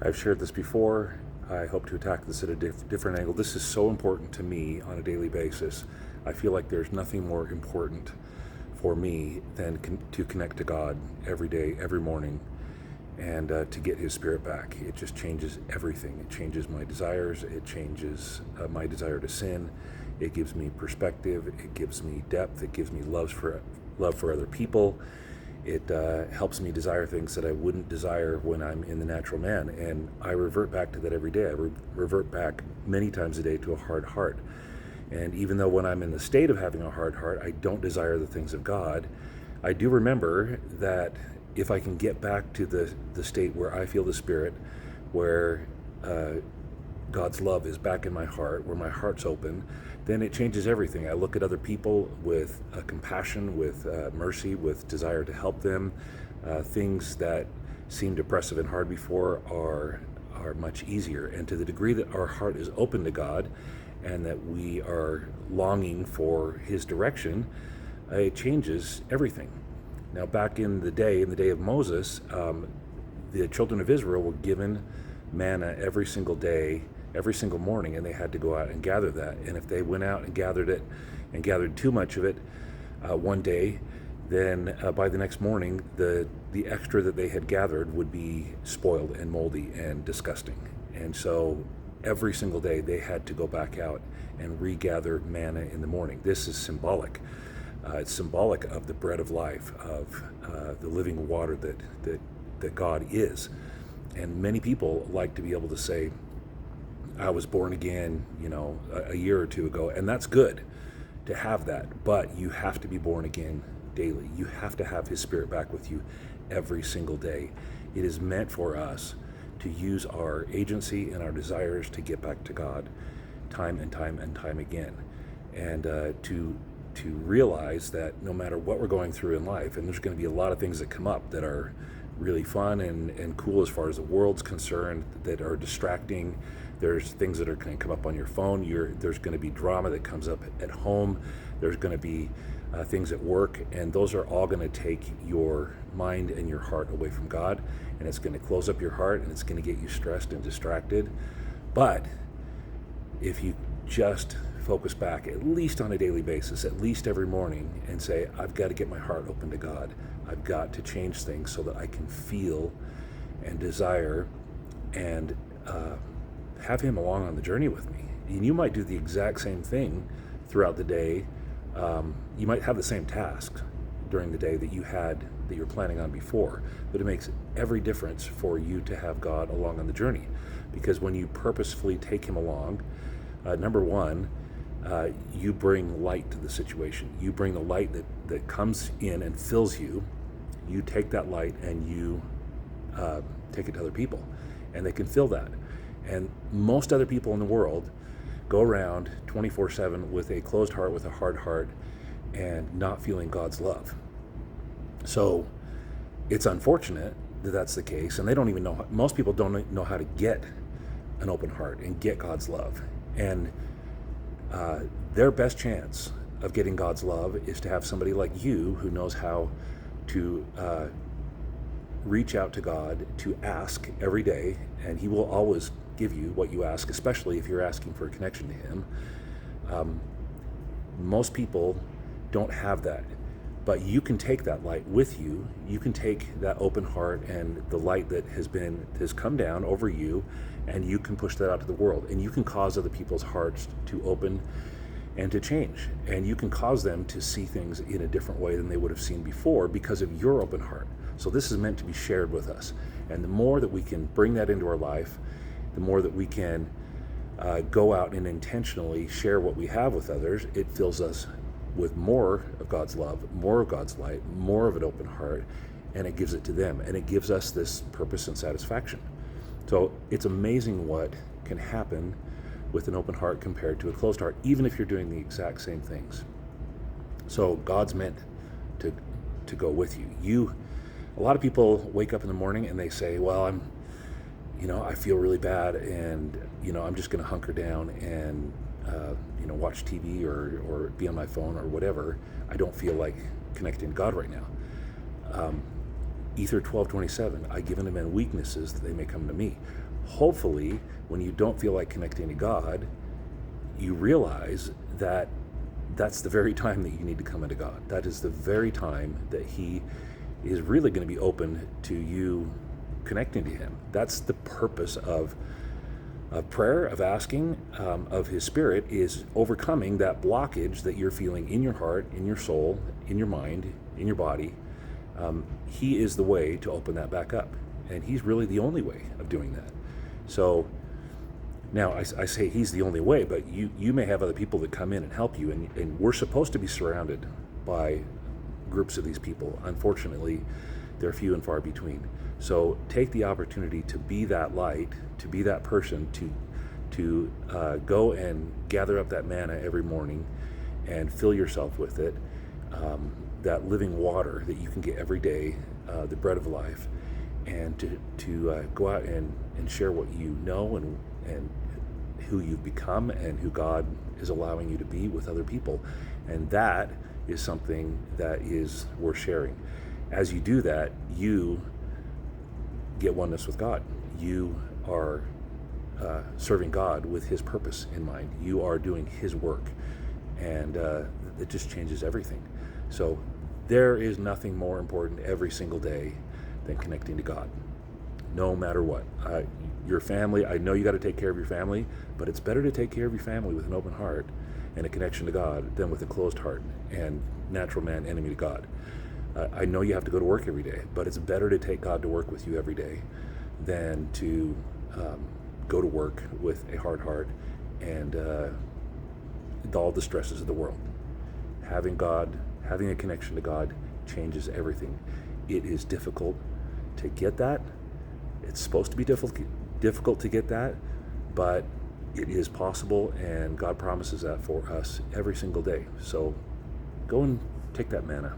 I've shared this before. I hope to attack this at a different angle. This is so important to me on a daily basis. I feel like there's nothing more important for me than to connect to God every day, every morning, and to get His Spirit back. It just changes everything. It changes my desires. It changes my desire to sin. It gives me perspective. It gives me depth. It gives me love for other people. It helps me desire things that I wouldn't desire when I'm in the natural man. And I revert back to that every day. I revert back many times a day to a hard heart. And even though when I'm in the state of having a hard heart, I don't desire the things of God, I do remember that if I can get back to the state where I feel the Spirit, where God's love is back in my heart, where my heart's open, then it changes everything. I look at other people with compassion, with mercy, with desire to help them. Things that seemed oppressive and hard before are much easier. And to the degree that our heart is open to God and that we are longing for His direction, it changes everything. Now, back in the day of Moses, the children of Israel were given manna every single day, every single morning, and they had to go out and gather that. And if they went out and gathered it and gathered too much of it one day, then by the next morning, the extra that they had gathered would be spoiled and moldy and disgusting. And so every single day they had to go back out and regather manna in the morning. This is symbolic. It's symbolic of the bread of life, of the living water that God is. And many people like to be able to say, I was born again, a year or two ago, and that's good to have that, but you have to be born again daily. You have to have His Spirit back with you every single day. It is meant for us to use our agency and our desires to get back to God time and time and time again, and to realize that no matter what we're going through in life, and there's going to be a lot of things that come up that are really fun and cool as far as the world's concerned, that are distracting. There's things that are going to come up on your phone. There's going to be drama that comes up at home. There's going to be things at work, and those are all going to take your mind and your heart away from God, and it's going to close up your heart, and it's going to get you stressed and distracted. But if you just focus back, at least on a daily basis, at least every morning, and say, I've got to get my heart open to God. I've got to change things so that I can feel and desire and have Him along on the journey with me. And you might do the exact same thing throughout the day. You might have the same tasks during the day that you're planning on before, but it makes every difference for you to have God along on the journey. Because when you purposefully take Him along, number one, you bring light to the situation. You bring the light that comes in and fills you. You take that light and you take it to other people, and they can feel that. And most other people in the world go around 24/7 with a closed heart, with a hard heart, and not feeling God's love. So it's unfortunate that that's the case, and they don't even know. Most people don't know how to get an open heart and get God's love. And their best chance of getting God's love is to have somebody like you who knows how to reach out to God, to ask every day, and He will always give you what you ask, especially if you're asking for a connection to Him. Most people don't have that, but you can take that light with you. You can take that open heart and the light that has come down over you, and you can push that out to the world, and you can cause other people's hearts to open and to change, and you can cause them to see things in a different way than they would have seen before because of your open heart. So this is meant to be shared with us, and the more that we can bring that into our life, the more that we can go out and intentionally share what we have with others, it fills us with more of God's love, more of God's light, more of an open heart, and it gives it to them, and it gives us this purpose and satisfaction. So it's amazing what can happen with an open heart compared to a closed heart, even if you're doing the exact same things. So God's meant to go with you. A lot of people wake up in the morning and they say, well, I feel really bad, and I'm just going to hunker down and watch TV or be on my phone or whatever. I don't feel like connecting to God right now. Ether 12:27, I give unto men weaknesses that they may come to me. Hopefully, when you don't feel like connecting to God, you realize that that's the very time that you need to come into God. That is the very time that He is really going to be open to you connecting to Him. That's the purpose of prayer, of asking of His Spirit, is overcoming that blockage that you're feeling in your heart, in your soul, in your mind, in your body. He is the way to open that back up. And He's really the only way of doing that. So now I say He's the only way, but you may have other people that come in and help you. And we're supposed to be surrounded by groups of these people. Unfortunately, they're few and far between. So take the opportunity to be that light, to be that person, to go and gather up that manna every morning and fill yourself with it, that living water that you can get every day, the bread of life, and to go out and share what you know and who you've become and who God is allowing you to be with other people. And that is something that is worth sharing. As you do that, you get oneness with God. You are serving God with His purpose in mind. You are doing His work, and it just changes everything. So there is nothing more important every single day than connecting to God, no matter what. Your family, I know you got to take care of your family, but it's better to take care of your family with an open heart and a connection to God than with a closed heart and natural man enemy to God. I know you have to go to work every day, but it's better to take God to work with you every day than to go to work with a hard heart and all the stresses of the world. Having a connection to God changes everything. It is difficult to get that. It's supposed to be difficult to get that, but it is possible, and God promises that for us every single day. So go and take that manna.